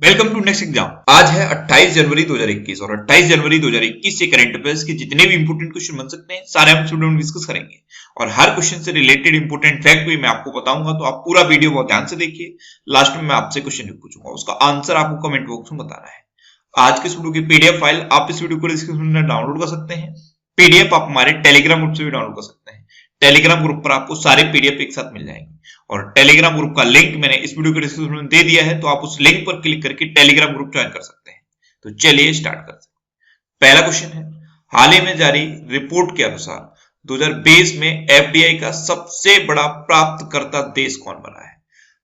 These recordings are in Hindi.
Welcome to next exam. आज है 28 जनवरी 2021 और 28 जनवरी 2021 से करंट अफेयर्स के जितने भी इंपोर्टेंट क्वेश्चन बन सकते हैं सारे हम स्टूडेंट डिस्कस करेंगे और हर क्वेश्चन से रिलेटेड इंपोर्टेंट फैक्ट भी मैं आपको बताऊंगा, तो आप पूरा वीडियो बहुत ध्यान से देखिए। लास्ट में मैं आपसे क्वेश्चन भी पूछूंगा, उसका आंसर आपको कमेंट बॉक्स में बताना है। आज के इस वीडियो की पीडीएफ फाइल आप इस वीडियो को डिस्क्रिप्शन में डाउनलोड कर सकते हैं। पीडीएफ आप हमारे टेलीग्राम ग्रुप से भी डाउनलोड कर सकते हैं। टेलीग्राम ग्रुप पर आपको सारे पीडीएफ एक साथ मिल जाएंगे और टेलीग्राम ग्रुप का लिंक मैंने इस वीडियो के डिस्क्रिप्शन में दे दिया है, तो आप उस लिंक पर क्लिक करके टेलीग्राम ग्रुप ज्वाइन कर सकते हैं। तो चलिए स्टार्ट करते हैं। पहला क्वेश्चन है, हाल ही में जारी रिपोर्ट के अनुसार 2020 में एफडीआई का सबसे बड़ा प्राप्तकर्ता देश कौन बना है?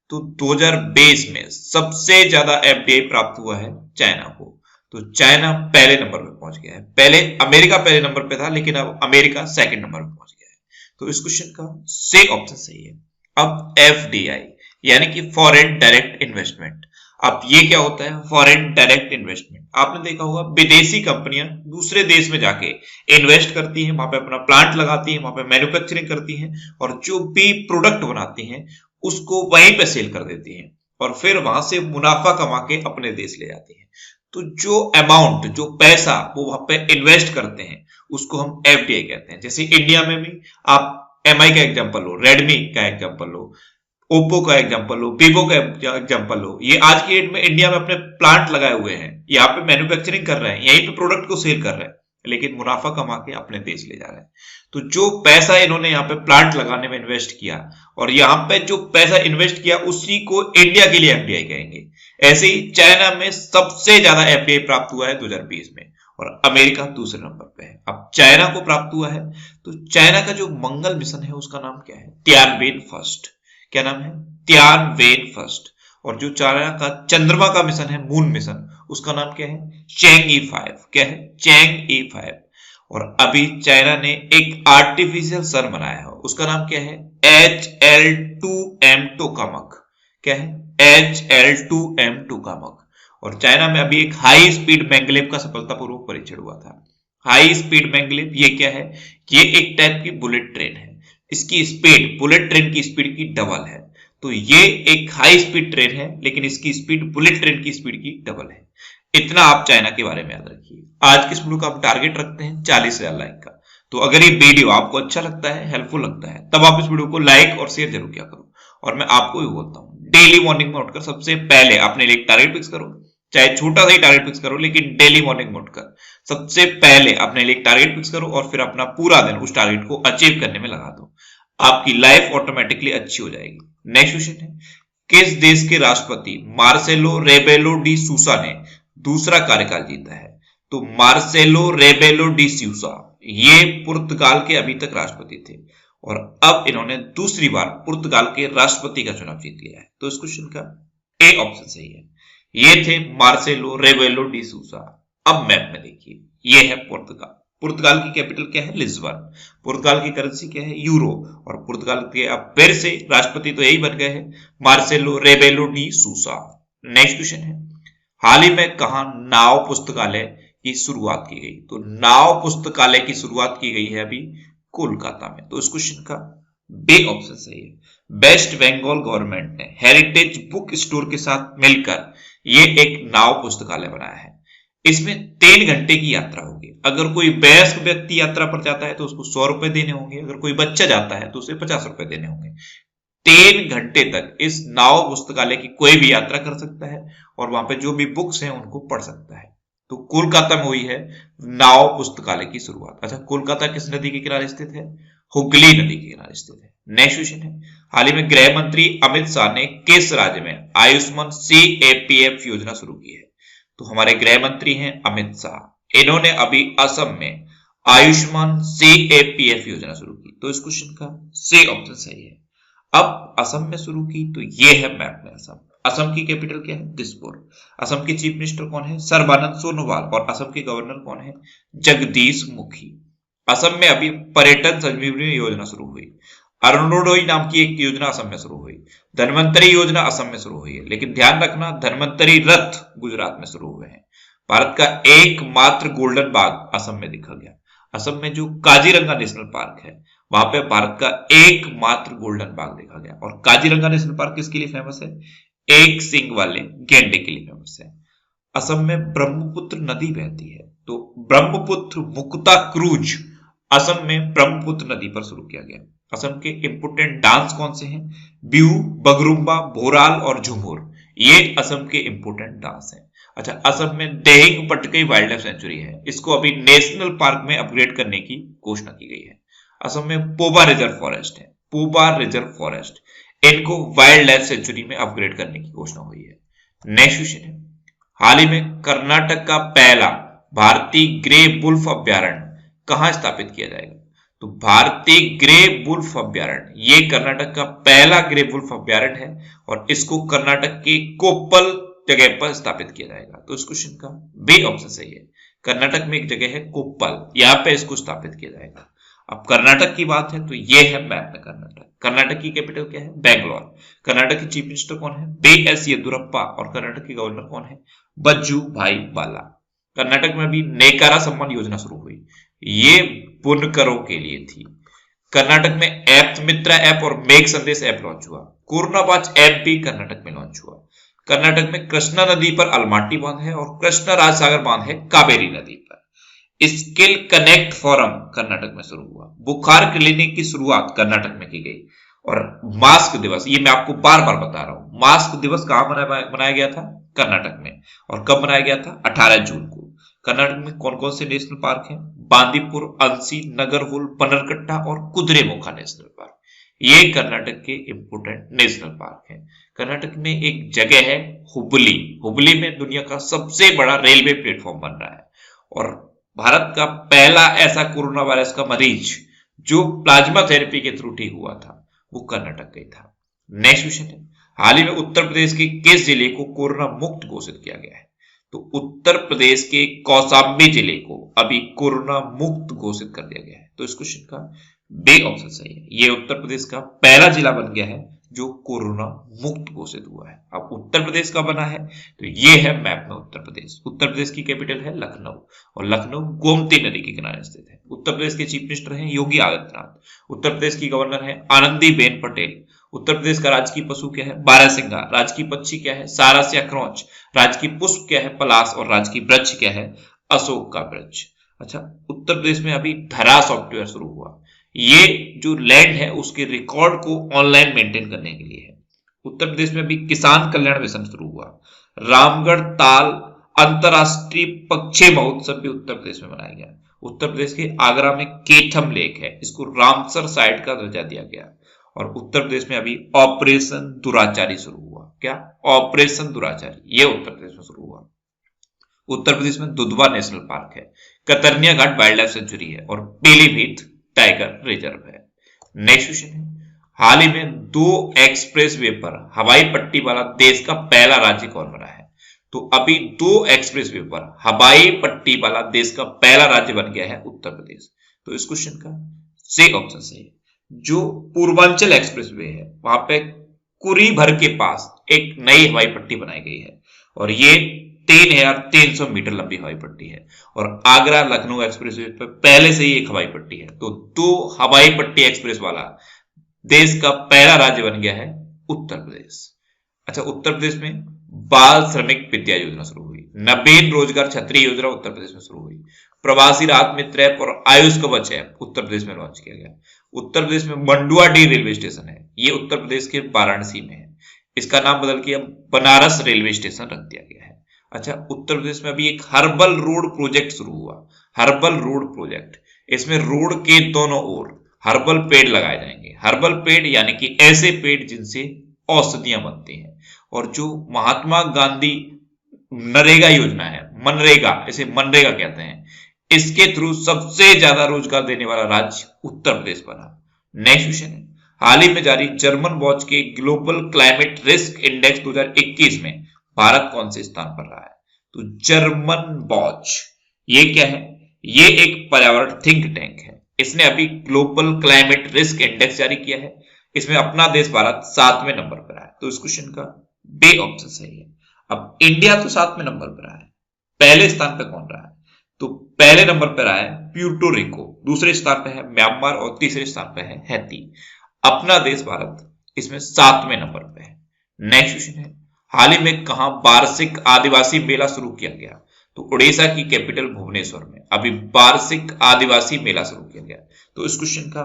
तो 2020 में सबसे ज्यादा एफडीआई प्राप्त हुआ है चाइना को। तो चाइना पहले नंबर पे पहुंच गया है। पहले अमेरिका पहले नंबर पे था, लेकिन अब अमेरिका सेकंड नंबर पे पहुंच गया है। तो इस क्वेश्चन का सी ऑप्शन सही है। अब एफडीआई यानी कि फॉरेन डायरेक्ट इन्वेस्टमेंट। अब ये क्या होता है? फॉरेन डायरेक्ट इन्वेस्टमेंट आपने देखा होगा, विदेशी कंपनियां दूसरे देश में जाके इन्वेस्ट करती हैं, वहां पे अपना प्लांट लगाती हैं, वहां पे मैन्युफैक्चरिंग करती हैं और जो भी प्रोडक्ट बनाती हैं उसको वहीं पे सेल कर देती हैं और फिर वहां से मुनाफा कमा के अपने देश ले जाती हैं। तो जो अमाउंट, जो पैसा वो वहां पे इन्वेस्ट करते हैं उसको हम एफडीआई कहते हैं। जैसे इंडिया में भी आप एमआई का एग्जांपल लो, रेडमी का एग्जांपल लो, ओप्पो का एग्जांपल लो, वीवो का एग्जांपल लो। ये आज की डेट में इंडिया में अपने प्लांट लगाए हुए हैं, यहाँ पे मैन्युफैक्चरिंग कर रहे हैं, यहीं पे प्रोडक्ट को सेल कर रहे हैं, लेकिन मुनाफा कमा के अपने देश ले जा रहे हैं। तो जो पैसा इन्होंने यहाँ पे प्लांट लगाने में इन्वेस्ट किया और यहाँ पे जो पैसा इन्वेस्ट किया उसी को इंडिया के लिए एफडीआई कहेंगे। ऐसे ही चाइना में सबसे ज्यादा एफडीआई प्राप्त हुआ है 2020 में और अमेरिका दूसरे नंबर पे है। अब चाइना को प्राप्त हुआ है, तो चाइना का जो मंगल मिशन है उसका नाम क्या है? Tianwen first. क्या नाम है? Tianwen first. और जो चाइना का चंद्रमा का मिशन है, मून मिशन, उसका नाम क्या है? Chang E5। क्या है? Chang E5। और अभी चाइना ने एक आर्टिफिशियल सन बनाया है, उसका नाम क्या है? HL2M tokamak. क्या है? HL2M tokamak. और चाइना में अभी एक हाई स्पीड मैंगलेव का सफलतापूर्वक परीक्षण हुआ था। हाई स्पीड मैंगलेव ये क्या है? ये एक टाइप की बुलेट ट्रेन है। इसकी स्पीड बुलेट ट्रेन की स्पीड की डबल है। तो ये एक हाई स्पीड ट्रेन है, लेकिन इसकी स्पीड बुलेट ट्रेन की स्पीड की डबल है। इतना आप चाइना के बारे में याद रखिए। आज के इस वीडियो का हम टारगेट रखते हैं 40,000 लाइक का। तो अगर ये वीडियो आपको अच्छा लगता है, हेल्पफुल लगता है, तब आप इस वीडियो को लाइक और शेयर जरूर किया करो। और मैं आपको भी बोलता हूँ, डेली मॉर्निंग में उठकर सबसे पहले अपने लिए टारगेट फिक्स करो, चाहे छोटा सा ही टारगेट फिक्स करो, लेकिन डेली मॉर्निंग में उठकर सबसे पहले अपने लिए टारगेट फिक्स करो और फिर अपना पूरा दिन उस टारगेट को अचीव करने में लगा दो। आपकी लाइफ ऑटोमेटिकली अच्छी हो जाएगी। नेक्स्ट क्वेश्चन है, किस देश के राष्ट्रपति मार्सेलो रेबेलो डी सूसा ने दूसरा कार्यकाल जीता है? तो मार्सेलो रेबेलो डी सूसा ये पुर्तगाल के अभी तक राष्ट्रपति थे और अब इन्होंने दूसरी बार पुर्तगाल के राष्ट्रपति का चुनाव जीत लिया है। तो इस क्वेश्चन का ए ऑप्शन सही है। ये थे मार्सेलो रेबेलो डी सूसा। अब मैप में देखिए, ये है पुर्तगाल। पुर्तगाल की कैपिटल क्या है? लिस्बन। पुर्तगाल की करेंसी क्या है? यूरो। और पुर्तगाल के अब फिर से राष्ट्रपति तो यही बन गए हैं, Marcelo Rebelo D सूसा। Next question है, हाल ही में कहा नाव पुस्तकालय की शुरुआत की गई? तो नाव पुस्तकालय की शुरुआत की गई है अभी कोलकाता में। तो इस क्वेश्चन का बी ऑप्शन सही है। वेस्ट बंगाल गवर्नमेंट ने हेरिटेज बुक स्टोर के साथ मिलकर ये एक नाव पुस्तकालय बनाया है। इसमें 3 घंटे की यात्रा होगी। अगर कोई वयस्क व्यक्ति यात्रा पर जाता है तो उसको 100 रुपए देने होंगे, अगर कोई बच्चा जाता है तो उसे 50 रुपए देने होंगे। 3 घंटे तक इस नाव पुस्तकालय की कोई भी यात्रा कर सकता है और वहां पे जो भी बुक्स हैं उनको पढ़ सकता है। तो कोलकाता में हुई है नाव पुस्तकालय की शुरुआत। अच्छा, कोलकाता किस नदी के किनारे स्थित है? हुगली नदी के किनारे स्थित है। नेक्स्ट क्वेश्चन है, हाल ही में गृह मंत्री अमित शाह ने किस राज्य में आयुष्मान CAPF योजना शुरू की है? तो हमारे गृह मंत्री हैं अमित शाह। इन्होंने अभी असम में आयुष्मान CAPF योजना शुरू की। तो इस क्वेश्चन का सी ऑप्शन सही है। अब असम में शुरू की, तो ये है मैप में असम। असम की कैपिटल क्या है? दिसपुर। असम के चीफ मिनिस्टर कौन है? सर्बानंद सोनोवाल। और असम के गवर्नर कौन है? जगदीश मुखी। असम में अभी पर्यटन संजीवनी योजना शुरू हुई। अरुणोदय नाम की एक योजना असम में शुरू हुई। धनवंतरी योजना असम में शुरू हुई है, लेकिन ध्यान रखना धनवंतरी रथ गुजरात में शुरू हुए हैं। भारत का एकमात्र गोल्डन बाग असम में देखा गया। असम में जो काजीरंगा नेशनल पार्क है, वहां पे भारत का एकमात्र गोल्डन बाग देखा गया। और काजीरंगा नेशनल पार्क किसके लिए फेमस है? एक सींग वाले गैंडे के लिए फेमस है। असम में ब्रह्मपुत्र नदी बहती है, तो ब्रह्मपुत्र मुक्ता क्रूज असम में ब्रह्मपुत्र नदी पर शुरू किया गया। असम के इंपोर्टेंट डांस कौन से हैं? बिहू, बगरुम्बा, भोराल और झुमूर, ये असम के इंपोर्टेंट डांस हैं। अच्छा, असम में Dehing Patkai wild life sanctuary है, इसको अभी नेशनल पार्क में अपग्रेड करने की घोषणा की गई है। असम में पोबा रिजर्व फॉरेस्ट है, पोबा रिजर्व फॉरेस्ट, इनको वाइल्ड लाइफ सेंचुरी में अपग्रेड करने की घोषणा हुई है। नेक्स्ट क्वेश्चन है, हाल ही में कर्नाटक का पहला भारतीय ग्रे वुल्फ अभ्यारण्य कहां स्थापित किया जाएगा? तो भारतीय ग्रे वुल्फ अभ्यारण्य, ये कर्नाटक का पहला ग्रे वुल्फ अभ्यारण्य है और इसको कर्नाटक के कोप्पल जगह पर स्थापित किया जाएगा। तो इस क्वेश्चन का बी ऑप्शन सही है। कर्नाटक में एक जगह है कोप्पल, यहां पे इसको स्थापित किया जाएगा। अब कर्नाटक की बात है तो ये है मैप में कर्नाटक। कर्नाटक की कैपिटल क्या है? बैंगलोर। कर्नाटक के चीफ मिनिस्टर कौन है? बी.एस. येदुरप्पा। और कर्नाटक के गवर्नर कौन है? बज्जू भाई वाला। कर्नाटक में भी नेकारा सम्मान योजना शुरू हुई, ये बुनकरों के लिए थी। कर्नाटक में ऐप मित्रा ऐप और मेघ संदेश ऐप लॉन्च हुआ। कोरोना वाच ऐप भी कर्नाटक में लॉन्च हुआ। कर्नाटक में कृष्णा नदी पर अलमाटी बांध है और कृष्णा राजसागर बांध है कावेरी नदी पर। स्किल कनेक्ट फोरम कर्नाटक में शुरू हुआ। बुखार क्लिनिक की शुरुआत कर्नाटक में की गई। और मास्क दिवस, ये मैं आपको बार बार बता रहा हूं, मास्क दिवस कहां मनाया गया था? कर्नाटक में। और कब मनाया गया था? 18 जून को। कर्नाटक में कौन कौन से नेशनल पार्क हैं? बांदीपुर, अंसी, नगरहोल, बनरकट्टा और कुद्रेमुखा नेशनल पार्क, ये कर्नाटक के इंपोर्टेंट नेशनल पार्क हैं। कर्नाटक में एक जगह है हुबली, हुबली में दुनिया का सबसे बड़ा रेलवे प्लेटफॉर्म बन रहा है। और भारत का पहला ऐसा कोरोना वायरस का मरीज जो प्लाज्मा थेरेपी के थ्रू ठीक हुआ था, वो कर्नाटक का ही था। नेक्स्ट क्वेश्चन है, हाल ही में उत्तर प्रदेश के किस जिले को कोरोना मुक्त घोषित किया गया है? तो उत्तर प्रदेश के कौशाम्बी जिले को अभी कोरोना मुक्त घोषित कर दिया गया है। तो इस क्वेश्चन का बी ऑप्शन सही है। ये उत्तर प्रदेश का पहला जिला बन गया है जो कोरोना मुक्त घोषित हुआ है। अब उत्तर प्रदेश का बना है तो ये है मैप में उत्तर प्रदेश। उत्तर प्रदेश की कैपिटल है लखनऊ और लखनऊ गोमती नदी के किनारे स्थित है। उत्तर प्रदेश के चीफ मिनिस्टर हैं योगी आदित्यनाथ। उत्तर प्रदेश की गवर्नर है आनंदीबेन पटेल। उत्तर प्रदेश का राजकीय पशु क्या है? बारहसिंगा। राजकीय पक्षी क्या है? सारस या क्रोंच। राजकीय पुष्प क्या है? पलाश। और राजकीय वृक्ष क्या है? अशोक का वृक्ष। अच्छा, उत्तर प्रदेश में अभी धरा सॉफ्टवेयर शुरू हुआ, ये जो लैंड है उसके रिकॉर्ड को ऑनलाइन मेंटेन करने के लिए है। उत्तर प्रदेश में अभी किसान कल्याण मिशन शुरू हुआ। रामगढ़ ताल अंतरराष्ट्रीय पक्षी महोत्सव भी उत्तर प्रदेश में मनाया गया। उत्तर प्रदेश के आगरा में केथम लेक है, इसको रामसर साइट का दर्जा दिया गया। और उत्तर प्रदेश में अभी ऑपरेशन दुराचारी शुरू हुआ। क्या? ऑपरेशन दुराचारी, ये उत्तर प्रदेश में शुरू हुआ। उत्तर प्रदेश में दुधवा नेशनल पार्क है, कतरनिया घाट वाइल्ड लाइफ सेंचुरी है और पीलीभीत टाइगर रिजर्व है। नेक्स्ट क्वेश्चन है, हाल ही में 2 एक्सप्रेसवे पर हवाई पट्टी वाला देश का पहला राज्य कौन बना है? तो अभी 2 एक्सप्रेसवे पर हवाई पट्टी वाला देश का पहला राज्य बन गया है उत्तर प्रदेश। तो इस क्वेश्चन का सी ऑप्शन सही है। जो पूर्वांचल एक्सप्रेसवे है वहां पे कुरी भर के पास एक नई हवाई पट्टी बनाई गई है और ये 3,300 मीटर लंबी हवाई पट्टी है। और आगरा लखनऊ एक्सप्रेसवे पर पहले से ही एक हवाई पट्टी है। तो 2 हवाई पट्टी एक्सप्रेस वाला देश का पहला राज्य बन गया है उत्तर प्रदेश। अच्छा, उत्तर प्रदेश में बाल श्रमिक विद्या योजना शुरू हुई। नवीन रोजगार छतरी योजना उत्तर प्रदेश में शुरू हुई। प्रवासी राहत मित्र ऐप और आयुष कवच ऐप उत्तर प्रदेश में लॉन्च किया गया। उत्तर प्रदेश में मंडुआडीह रेलवे स्टेशन है, ये उत्तर प्रदेश के वाराणसी में है। इसका नाम बदल के बनारस रेलवे स्टेशन रख दिया गया है। अच्छा, उत्तर प्रदेश में अभी एक हर्बल रोड प्रोजेक्ट शुरू हुआ। हर्बल रोड प्रोजेक्ट, इसमें रोड के दोनों ओर हर्बल पेड़ लगाए जाएंगे। हर्बल पेड़ यानी कि ऐसे पेड़ जिनसे औषधियां बनती हैं। और जो महात्मा गांधी नरेगा योजना है, मनरेगा, इसे मनरेगा कहते हैं, इसके थ्रू सबसे ज्यादा रोजगार देने वाला राज्य उत्तर प्रदेश बना। नेक्स्ट क्वेश्चन है, हाल ही में जारी जर्मन वॉच के ग्लोबल क्लाइमेट रिस्क इंडेक्स 2021 में भारत कौन से स्थान पर रहा है? तो जर्मन वॉच ये क्या है? ये एक पर्यावरण थिंक टैंक है। इसने अभी ग्लोबल क्लाइमेट रिस्क इंडेक्स जारी किया है। इसमें अपना देश भारत 7वें नंबर पर है। तो इस क्वेश्चन का बी ऑप्शन सही है। अब इंडिया तो 7वें नंबर पर है, पहले स्थान पर कौन रहा है? तो पहले नंबर पर आया है प्यूर्टो रिको, दूसरे स्थान पर है म्यांमार और तीसरे स्थान पर है हैती। अपना देश भारत इसमें 7वें नंबर पर है। नेक्स्ट क्वेश्चन है, हाल ही में कहां वार्षिक आदिवासी मेला शुरू किया गया? तो उड़ीसा की कैपिटल भुवनेश्वर में अभी वार्षिक आदिवासी मेला शुरू किया गया। तो इस क्वेश्चन का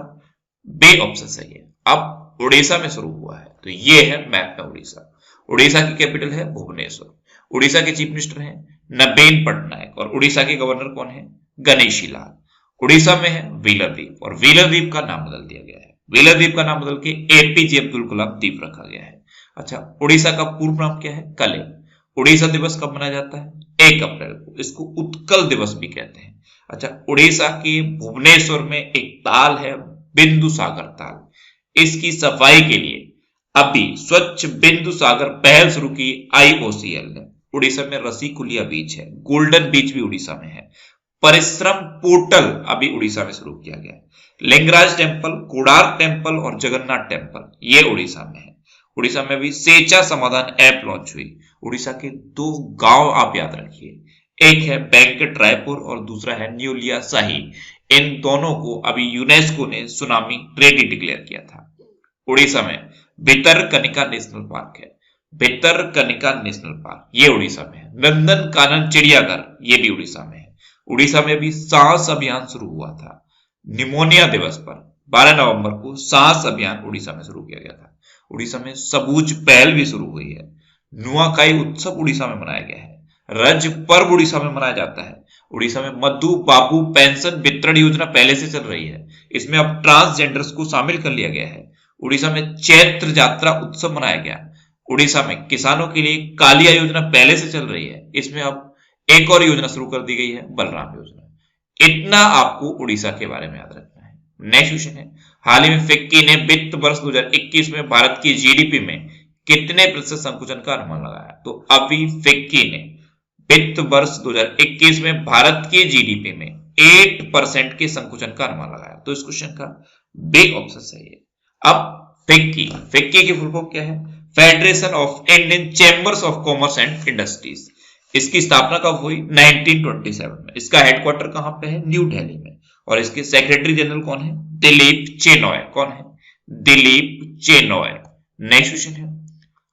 बी ऑप्शन सही है। अब उड़ीसा में शुरू हुआ है, तो ये है मैप में उड़ीसा। उड़ीसा की कैपिटल है भुवनेश्वर। उड़ीसा के चीफ मिनिस्टर हैं नवीन पटनायक और उड़ीसा के गवर्नर कौन है? गणेशी लाल। उड़ीसा में है व्हीलर द्वीप और व्हीलर द्वीप का नाम बदल दिया गया है। व्हीलर द्वीप का नाम बदल के एपीजे अब्दुल कलाम द्वीप रखा गया है। अच्छा, उड़ीसा का पूर्व नाम क्या है? कले। उड़ीसा दिवस कब मनाया जाता है? 1 अप्रैल को। इसको उत्कल दिवस भी कहते हैं। अच्छा, उड़ीसा के भुवनेश्वर में एक ताल है बिंदु सागर ताल। इसकी सफाई के लिए अभी स्वच्छ बिंदु सागर पहल शुरू की IOCL ने। उड़ीसा में रसीकुलिया बीच है, गोल्डन बीच भी उड़ीसा में है। परिश्रम पोर्टल अभी उड़ीसा में शुरू किया गया है। लिंगराज टेम्पल, कोणार्क टेम्पल और जगन्नाथ टेम्पल ये उड़ीसा में है। उड़ीसा में भी सेचा समाधान ऐप लॉन्च हुई। उड़ीसा के 2 गांव आप याद रखिए, एक है बैंकट रायपुर और दूसरा है न्यूलिया साही। इन दोनों को अभी यूनेस्को ने सुनामी रेडी डिक्लेयर किया था। उड़ीसा में भितरकनिका नेशनल पार्क है। भितरकनिका नेशनल पार्क ये उड़ीसा में है। नंदन कानन चिड़ियाघर ये भी उड़ीसा में है। उड़ीसा में भी सांस अभियान शुरू हुआ था। निमोनिया दिवस पर 12 नवंबर को सांस अभियान उड़ीसा में शुरू किया गया था। उड़ीसा में सबूज पहल भी शुरू हुई है। नुआखाई उत्सव उड़ीसा में मनाया गया है। रज पर्व उड़ीसा में मनाया जाता है। उड़ीसा में मधु बाबू पेंशन वितरण योजना पहले से चल रही है। इसमें अब ट्रांसजेंडर्स को शामिल कर लिया गया है। उड़ीसा में चैत्र यात्रा उत्सव मनाया गया। उड़ीसा में किसानों के लिए कालिया योजना पहले से चल रही है। इसमें अब एक और योजना शुरू कर दी गई है, बलराम योजना। इतना आपको उड़ीसा के बारे में याद रखना है। नेक्स्ट क्वेश्चन है, हाल ही में फिक्की ने वित्त वर्ष 2021 में भारत की जीडीपी में कितने प्रतिशत संकुचन का अनुमान लगाया? तो अभी फिक्की ने वित्त वर्ष 2021 में भारत के जीडीपी में 8% के संकुचन का अनुमान लगाया। तो इस क्वेश्चन का बी ऑप्शन सही है। अब फिक्की की फुल फॉर्म क्या है? Federation of Indian chambers of commerce and industries. इसकी स्थापना कब हुई? 1927 में। इसका हेडक्वार्टर कहां पे है? न्यू दिल्ली में। और इसके सेक्रेटरी जनरल कौन है? दिलीप चेनॉय। कौन है? दिलीप चेनॉय। नेक्स्ट क्वेश्चन है,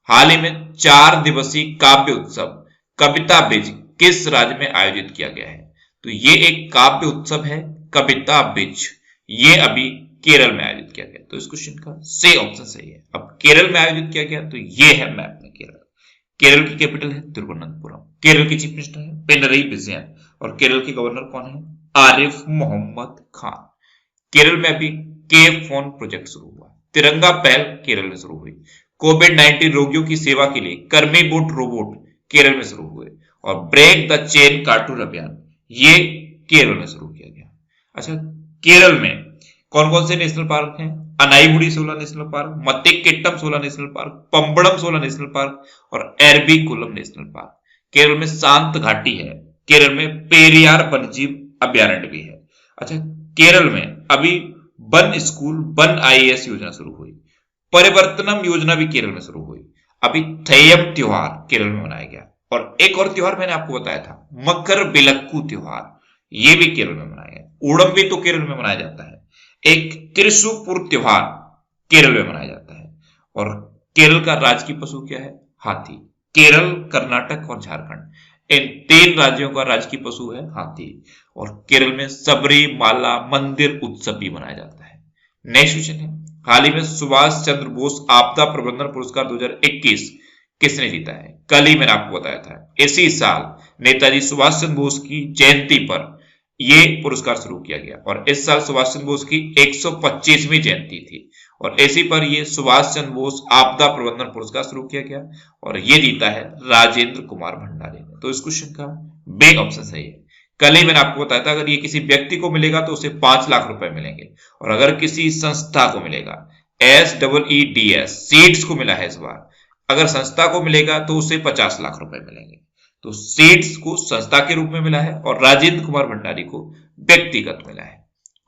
हाल ही में 4 दिवसीय काव्य उत्सव कविता बीज किस राज्य में आयोजित किया गया है? तो ये एक काव्य उत्सव है कविता बीज, ये अभी केरल में आयोजित किया गया। तो इस क्वेश्चन का सी ऑप्शन सही है। अब केरल में आयोजित किया गया, तो ये है मैप में केरल। केरल की कैपिटल है तिरुवनंतपुरम। केरल की चीफ मिनिस्टर है पिनरई विजयन और केरल के गवर्नर कौन है? आरिफ मोहम्मद खान। केरल में अभी के फोन प्रोजेक्ट शुरू हुआ। तिरंगा पहल केरल में शुरू हुई। कोविड-19 रोगियों की सेवा के लिए कर्मी बोट रोबोट केरल में शुरू हुए। और ब्रेक द चेन कार्टून अभियान ये केरल में शुरू किया गया। अच्छा, केरल में कौन कौन से नेशनल पार्क हैं? Anamudi 16 national park, Mathikettan 16 national park, Pambadum 16 national park और एरबीकुलम नेशनल पार्क। केरल में शांत घाटी है। केरल में पेरियार वन्यजीव अभ्यारण्य भी है। अच्छा, केरल में अभी वन स्कूल वन IAS योजना शुरू हुई। परिवर्तनम योजना भी केरल में शुरू हुई। अभी थेयम त्योहार केरल में मनाया गया। और एक और त्योहार मैंने आपको बताया था, मकर बिलक्कू त्योहार, ये भी केरल में मनाया गया। ओणम भी तो केरल में मनाया जाता है। एक त्रिशूपुर त्योहार केरल में मनाया जाता है। और केरल का राजकीय पशु क्या है? हाथी। केरल, कर्नाटक और झारखंड इन 3 राज्यों का राजकीय पशु है हाथी। और केरल में सबरीमाला मंदिर उत्सव भी मनाया जाता है। नेक्स्ट क्वेश्चन है, हाल ही में सुभाष चंद्र बोस आपदा प्रबंधन पुरस्कार 2021 किसने जीता है? कल ही मैंने आपको बताया था। इसी साल नेताजी सुभाष चंद्र बोस की जयंती पर ये पुरस्कार शुरू किया गया। और इस साल सुभाष चंद्र बोस की 125वीं जयंती थी। और इसी पर ये सुभाष चंद्र बोस आपदा प्रबंधन पुरस्कार शुरू किया गया। और ये जीता है राजेंद्र कुमार भंडारी ने। तो इस क्वेश्चन का बी ऑप्शन सही है। कल ही मैंने आपको बताया था, अगर ये किसी व्यक्ति को मिलेगा तो उसे 5 लाख रुपए मिलेंगे। और अगर किसी संस्था को मिलेगा, SEEDS सीड्स को मिला है इस बार, अगर संस्था को मिलेगा तो उसे 50 लाख रुपए मिलेंगे। तो सीड्स को संस्था के रूप में मिला है और राजेंद्र कुमार भंडारी को व्यक्तिगत मिला है।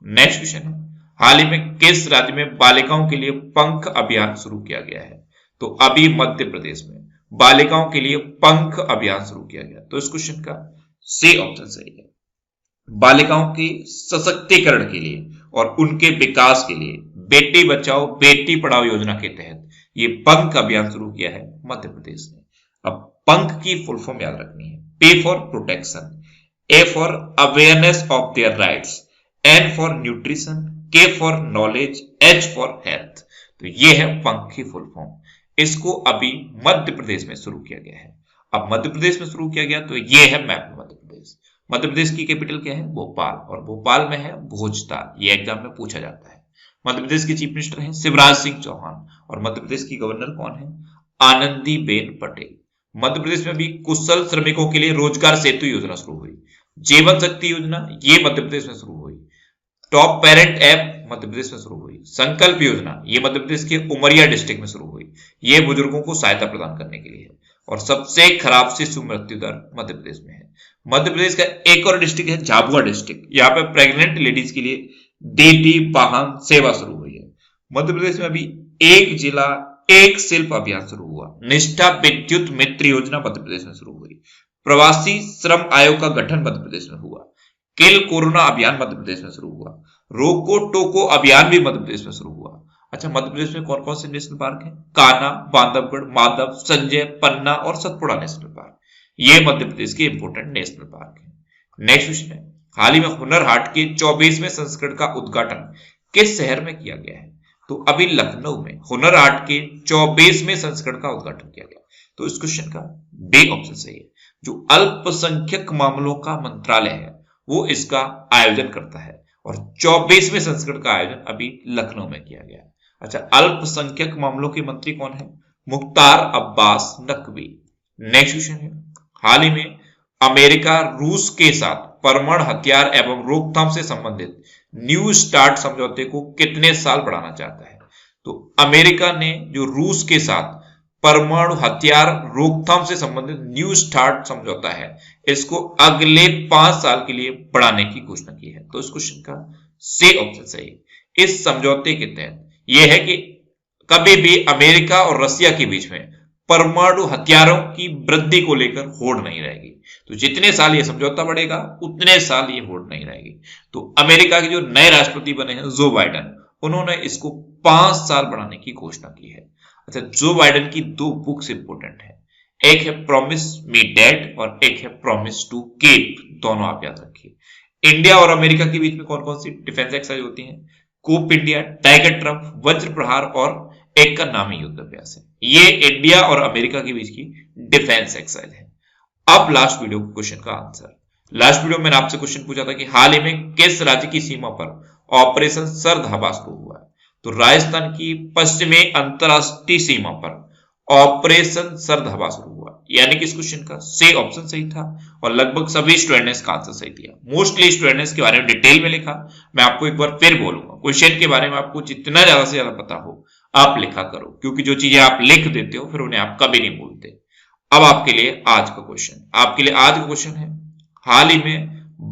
नेक्स्ट क्वेश्चन है, हाल ही में किस राज्य में बालिकाओं के लिए पंख अभियान शुरू किया गया है? तो अभी मध्य प्रदेश में बालिकाओं के लिए पंख अभियान शुरू किया गया। तो इस क्वेश्चन का सी ऑप्शन सही है। बालिकाओं के सशक्तिकरण के लिए और उनके विकास के लिए बेटी बचाओ बेटी पढ़ाओ योजना के तहत ये पंख अभियान शुरू किया है मध्य प्रदेश ने। अब पंख की फुल फॉर्म याद रखनी है। P for protection, A for awareness of their rights, N for nutrition, K for knowledge, H for health. तो ये है पंख की फुल फॉर्म। इसको अभी मध्य प्रदेश में शुरू किया गया है। अब मध्य प्रदेश में शुरू किया गया तो ये है मैप मध्य प्रदेश। मध्य प्रदेश की कैपिटल क्या है? भोपाल, और भोपाल में है भोजताल। ये एग्जाम में पूछा जाता है। मध्य प्रदेश के चीफ मिनिस्टर हैं शिवराज सिंह चौहान, और मध्य प्रदेश की गवर्नर कौन है? आनंदीबेन पटेल। मध्य प्रदेश में भी कुशल श्रमिकों के लिए रोजगार सेतु योजना शुरू हुई। जीवन शक्ति योजना ये मध्य प्रदेश में शुरू हुई। Top parent app Madhya Pradesh में शुरू हुई। संकल्प योजना ये मध्य प्रदेश के उमरिया डिस्ट्रिक्ट में शुरू हुई। ये बुजुर्गों को सहायता प्रदान करने के लिए है। और सबसे खराब शिशु मृत्यु दर मध्य प्रदेश में है। मध्य प्रदेश का एक और डिस्ट्रिक्ट है झाबुआ डिस्ट्रिक्ट। यहाँ पे प्रेग्नेंट लेडीज के लिए DT वाहन सेवा शुरू हुई है। मध्य प्रदेश में अभी एक जिला एक शिल्प अभियान शुरू हुआ। निष्ठा विद्युत मित्र योजना मध्य प्रदेश में शुरू हुई। प्रवासी श्रम आयोग का गठन मध्य प्रदेश में हुआ। किल कोरोना अभियान मध्य प्रदेश में शुरू हुआ। रोको टोको अभियान भी मध्य प्रदेश में शुरू हुआ। अच्छा, मध्य प्रदेश में कौन कौन से नेशनल पार्क हैं? कान्हा, बांधवगढ़, माधव, संजय, पन्ना और सतपुड़ा नेशनल पार्क। ये मध्य प्रदेश के इंपोर्टेंट नेशनल पार्क हैं। नेक्स्ट क्वेश्चन है, हाल ही में हुनर हाट के 24वें संस्करण का उद्घाटन किस शहर में किया गया है? तो अभी लखनऊ में हुनर हाट के 24वें संस्करण का उद्घाटन किया गया। तो इस क्वेश्चन का डी ऑप्शन सही है। जो अल्पसंख्यक मामलों का मंत्रालय है वो इसका आयोजन करता है, और 24वें संस्करण का आयोजन अभी लखनऊ में किया गया है। अच्छा, अल्पसंख्यक मामलों के मंत्री कौन है? मुख्तार अब्बास नकवी। नेक्स्ट क्वेश्चन है, हाल ही में अमेरिका रूस के साथ परमाणु हथियार एवं रोकथाम से संबंधित न्यू स्टार्ट समझौते को कितने साल बढ़ाना चाहता है? तो अमेरिका ने जो रूस के साथ परमाणु हथियार रोकथाम से संबंधित न्यू स्टार्ट समझौता है, इसको अगले 5 साल के लिए बढ़ाने की घोषणा की है। तो इस क्वेश्चन का सी ऑप्शन सही है। इस समझौते के तहत यह है कि कभी भी अमेरिका और रसिया के बीच में परमाणु हथियारों की वृद्धि को लेकर होड़ नहीं रहेगी। तो जितने साल ये समझौता बढ़ेगा उतने साल ये होड़ नहीं रहेगी। तो अमेरिका के जो नए राष्ट्रपति बने हैं जो बाइडेन, उन्होंने इसको 5 साल बढ़ाने की घोषणा की है। अच्छा, जो बाइडेन की 2 बुक्स इंपोर्टेंट है। एक है प्रॉमिस मी डैड और एक है प्रॉमिस टू कीप। दोनों आप याद रखिए। इंडिया और अमेरिका के बीच में कौन कौन सी डिफेंस एक्सरसाइज होती हैं? कूप इंडिया, टाइगर ट्रम्प, वज्र प्रहार और एक का नामी युद्ध अभ्यास है। ये इंडिया और अमेरिका के बीच की डिफेंस एक्सरसाइज है। अब लास्ट वीडियो क्वेश्चन का आंसर। लास्ट वीडियो में मैंने आपसे क्वेश्चन पूछा था कि हाल ही में किस राज्य की सीमा पर ऑपरेशन सरधाबा शुरू हुआ है? तो राजस्थान की पश्चिमी अंतरराष्ट्रीय सीमा पर ऑपरेशन सरधाबा शुरू हुआ। यानी कि इस क्वेश्चन का सी ऑप्शन सही था, और लगभग सभी स्टूडेंट ने इसका आंसर सही दिया। मोस्टली स्टूडेंट ने इसके बारे में डिटेल में लिखा। मैं आपको एक बार फिर बोलूंगा, क्वेश्चन के बारे में आपको जितना ज्यादा से ज्यादा पता हो आप लिखा करो, क्योंकि जो चीजें आप लिख देते हो फिर उन्हें आप कभी नहीं भूलते। अब आपके लिए आज का क्वेश्चन है, हाल ही में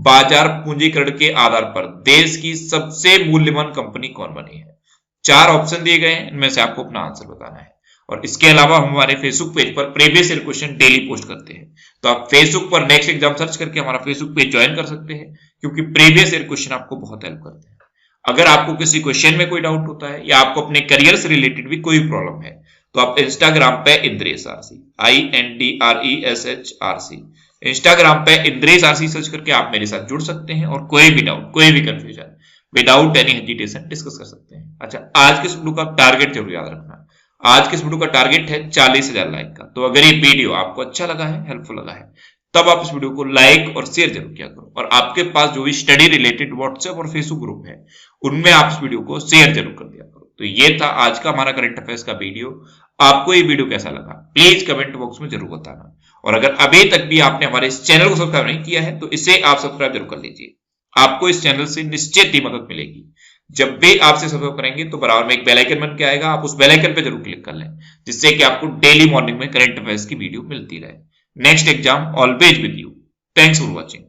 बाजार पूंजीकरण के आधार पर देश की सबसे मूल्यवान कंपनी कौन बनी है? 4 ऑप्शन दिए गए हैं, इनमें से आपको अपना आंसर बताना है। और इसके अलावा हम हमारे फेसबुक पेज पर previous year question daily post करते हैं। तो आप फेसबुक पर नेक्स्ट एग्जाम सर्च करके हमारा फेसबुक पेज ज्वाइन कर सकते हैं, क्योंकि प्रीवियस ईयर क्वेश्चन आपको बहुत हेल्प करते हैं। अगर आपको किसी क्वेश्चन में कोई डाउट होता है या आपको अपने करियर से रिलेटेड भी कोई प्रॉब्लम है, तो आप इंस्टाग्राम पे इंद्रेश आरसी INDRESH इंस्टाग्राम पे इंद्रेश आरसी सर्च करके आप मेरे साथ जुड़ सकते हैं और कोई भी डाउट, कोई भी confusion without any hesitation discuss कर सकते हैं। अच्छा, आज के इस वीडियो का टारगेट जरूर याद रखना। आज के इस वीडियो का टारगेट है 40,000 लाइक का। तो अगर ये वीडियो आपको अच्छा लगा है, हेल्पफुल लगा है, तब आप इस वीडियो को लाइक और शेयर जरूर किया करो। और आपके पास जो भी स्टडी रिलेटेड व्हाट्सएप और फेसबुक ग्रुप है, उनमें आप इस वीडियो को शेयर जरूर कर दिया करो। तो ये था आज का हमारा करंट अफेयर्स का वीडियो। आपको ये वीडियो कैसा लगा प्लीज कमेंट बॉक्स में जरूर बताना। और अगर अभी तक भी आपने हमारे इस चैनल को सब्सक्राइब नहीं किया है, तो इसे आप सब्सक्राइब जरूर कर लीजिए। आपको इस चैनल से निश्चित ही मदद मिलेगी। जब भी आपसे सब्सक्राइब करेंगे तो बराबर में एक बेल आइकन बन के आएगा, आप उस बेल आइकन पे जरूर क्लिक कर लें, जिससे कि आपको डेली मॉर्निंग में करंट अफेयर्स की वीडियो मिलती रहे। Next exam always with you. Thanks for watching.